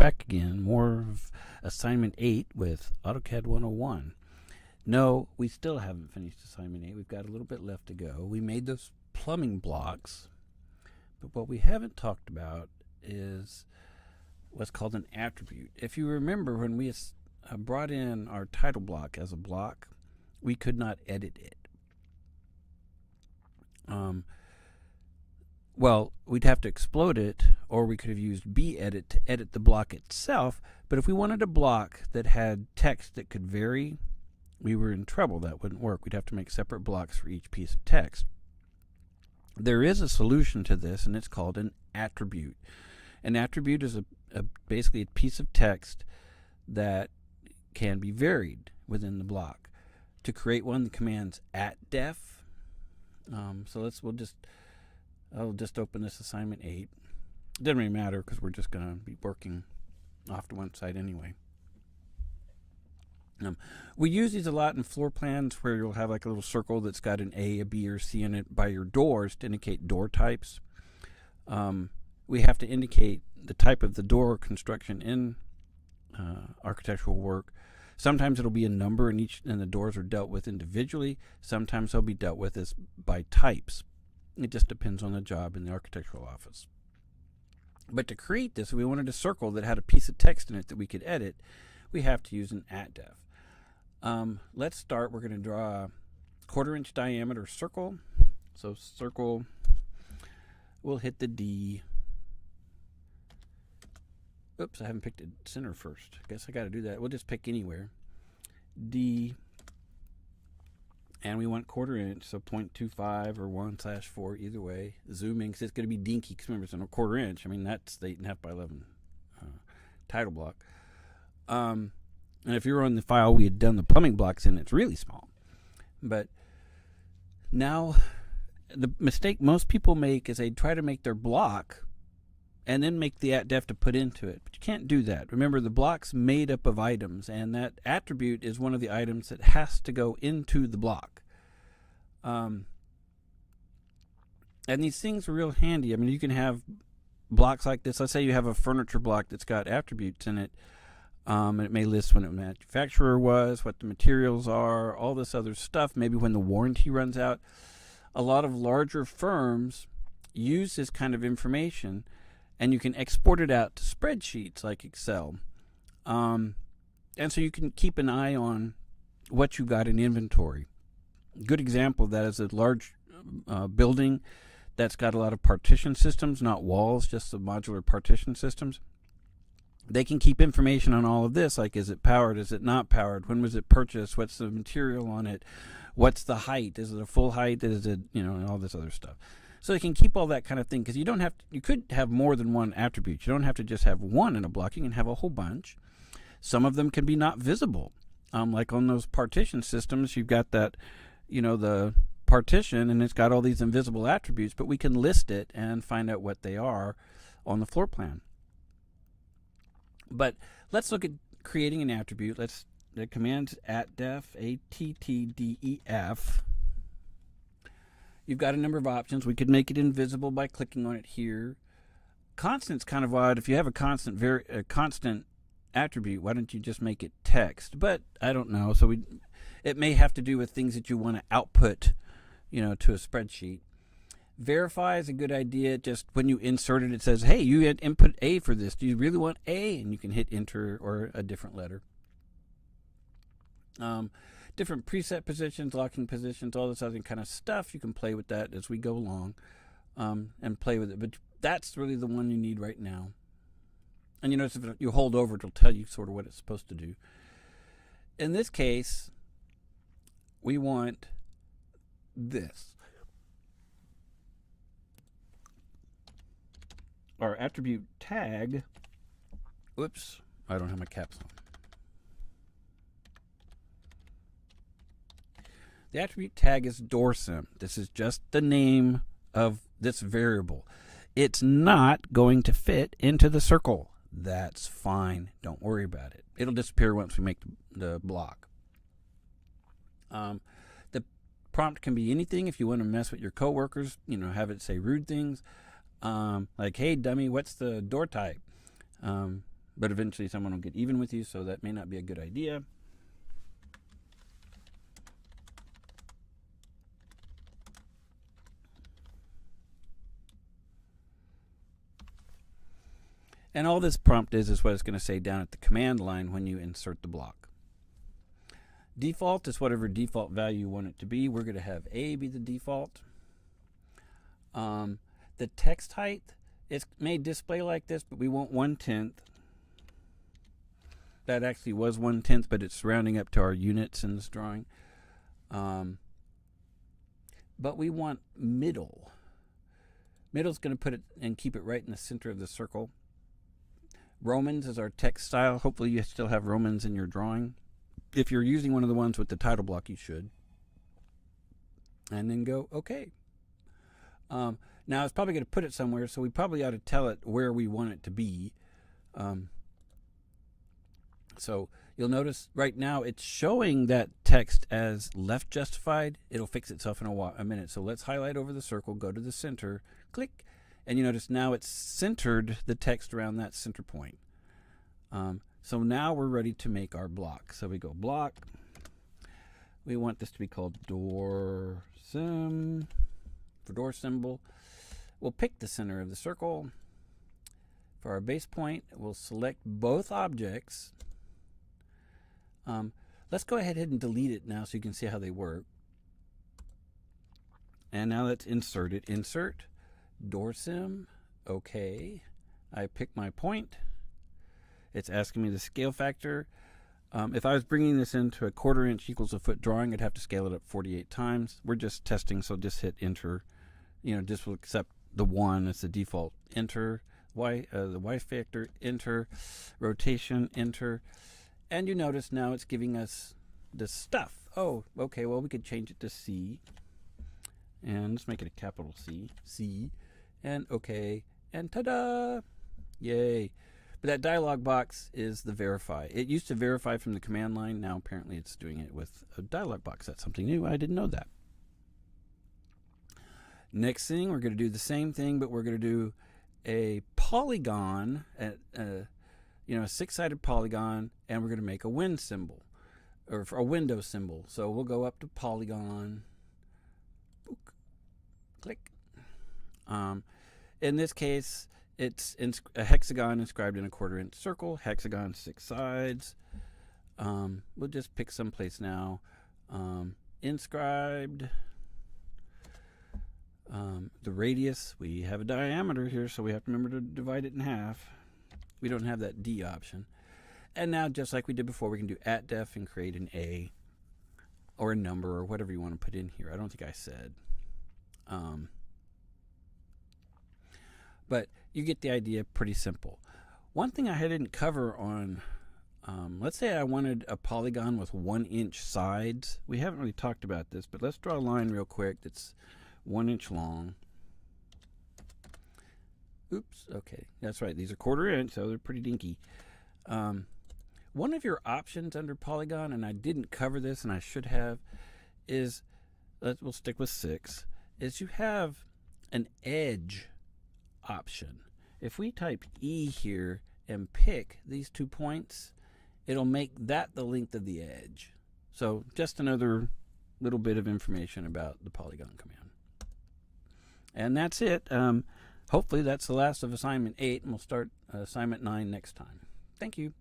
back again. More of Assignment 8 with AutoCAD 101. No, we still haven't finished Assignment 8. We've got a little bit left to go. We made those plumbing blocks, but what we haven't talked about is what's called an attribute. If you remember, when we brought in our title block as a block, we could not edit it. Well, we'd have to explode it, or we could have used bedit to edit the block itself. But if we wanted a block that had text that could vary, we were in trouble. That wouldn't work. We'd have to make separate blocks for each piece of text. There is a solution to this, and it's called an attribute. An attribute is basically a piece of text that can be varied within the block. To create one, the command's ATTDEF. I'll just open this Assignment 8. It doesn't really matter because we're just going to be working off to one side anyway. We use these a lot in floor plans where you'll have like a little circle that's got an A, a B, or C in it by your doors to indicate door types. We have to indicate the type of the door construction in architectural work. Sometimes it'll be a number, and the doors are dealt with individually. Sometimes they'll be dealt with as by types. It just depends on the job in the architectural office. But to create this, we wanted a circle that had a piece of text in it that we could edit. We have to use an ATTDEF. Let's start. We're going to draw a 1/4 inch diameter circle. So circle, we'll hit the D. Oops, I haven't picked a center first. I guess I got to do that. We'll just pick anywhere. D. And we want 1/4 inch, so 0.25 or 1/4, either way. Zooming, because it's going to be dinky, because remember, it's in a 1/4 inch. I mean, that's the 8.5 by 11 title block. And if you were on the file we had done the plumbing blocks in, it's really small. But now, the mistake most people make is they try to make their block and then make the ATTDEF to put into it. But you can't do that. Remember, the block's made up of items, and that attribute is one of the items that has to go into the block. And these things are real handy. I mean, you can have blocks like this. Let's say you have a furniture block that's got attributes in it. And it may list when the manufacturer was, what the materials are, all this other stuff, maybe when the warranty runs out. A lot of larger firms use this kind of information, and you can export it out to spreadsheets like Excel. And so you can keep an eye on what you got in inventory. A good example of that is a large building that's got a lot of partition systems, not walls, just the modular partition systems. They can keep information on all of this, like is it powered, is it not powered, when was it purchased, what's the material on it, what's the height, is it a full height, is it, and all this other stuff. So they can keep all that kind of thing, because you could have more than one attribute. You don't have to just have one in a block. You can have a whole bunch. Some of them can be not visible. Like on those partition systems, you've got that, the partition, and it's got all these invisible attributes, but we can list it and find out what they are on the floor plan. But let's look at creating an attribute. The command's ATTDEF, ATTDEF. You've got a number of options. We could make it invisible by clicking on it here. Constant's kind of odd. If you have a constant attribute, why don't you just make it text? But I don't know. So it may have to do with things that you want to output, to a spreadsheet. Verify is a good idea. Just when you insert it, it says, hey, you had input A for this. Do you really want A? And you can hit enter or a different letter. Different preset positions, locking positions, all this other kind of stuff. You can play with that as we go along and play with it. But that's really the one you need right now. And you notice if you hold over, it'll tell you sort of what it's supposed to do. In this case, we want this. Our attribute tag, whoops, I don't have my caps on. The attribute tag is doorsim. This is just the name of this variable. It's not going to fit into the circle. That's fine. Don't worry about it. It'll disappear once we make the block. The prompt can be anything. If you want to mess with your coworkers, have it say rude things. Like, hey, dummy, what's the door type? but eventually someone will get even with you, so that may not be a good idea. And all this prompt is what it's going to say down at the command line when you insert the block. Default is whatever default value you want it to be. We're going to have A be the default. The text height, it may display like this, but we want 1/10. That actually was 1/10, but it's rounding up to our units in this drawing. But we want middle. Middle's going to put it and keep it right in the center of the circle. Romans is our text style. Hopefully you still have Romans in your drawing. If you're using one of the ones with the title block, you should. And then go OK. Now it's probably going to put it somewhere, so we probably ought to tell it where we want it to be. So you'll notice right now it's showing that text as left justified. It'll fix itself in a minute. So let's highlight over the circle, go to the center, click, and you notice now it's centered the text around that center point. So now we're ready to make our block. So we go block. We want this to be called door sim for door symbol. We'll pick the center of the circle. For our base point, we'll select both objects. Let's go ahead and delete it now so you can see how they work. And now let's insert it. Insert door sim. OK. I pick my point. It's asking me the scale factor. If I was bringing this into a 1/4 inch equals a foot drawing, I'd have to scale it up 48 times. We're just testing, so just hit enter. Just will accept the 1 as the default. Enter. The Y factor, enter. Rotation, enter. And you notice now it's giving us the stuff. Oh, okay, well, we could change it to C. And let's make it a capital C. C. And OK. And ta-da! Yay. But that dialog box is the verify. It used to verify from the command line. Now apparently it's doing it with a dialog box. That's something new. I didn't know that. Next thing, we're going to do the same thing, but we're going to do a polygon, a 6-sided polygon, and we're going to make a win symbol, or a window symbol. So we'll go up to polygon, click. In this case, it's a hexagon inscribed in a 1/4 inch circle, hexagon 6 sides. We'll just pick some place now. Inscribed. The radius, we have a diameter here, so we have to remember to divide it in half. We don't have that D option. And now, just like we did before, we can do ATTDEF and create an A or a number or whatever you want to put in here. I don't think I said. But you get the idea, pretty simple. One thing I didn't cover on, let's say I wanted a polygon with 1 inch sides. We haven't really talked about this, but let's draw a line real quick that's 1 inch long. Oops, okay, that's right. These are 1/4 inch, so they're pretty dinky. One of your options under polygon, and I didn't cover this and I should have, is, we'll stick with 6, is you have an edge option. If we type E here and pick these 2 points, it'll make that the length of the edge. So just another little bit of information about the polygon command. And that's it. Hopefully that's the last of assignment 8, and we'll start assignment 9 next time. Thank you.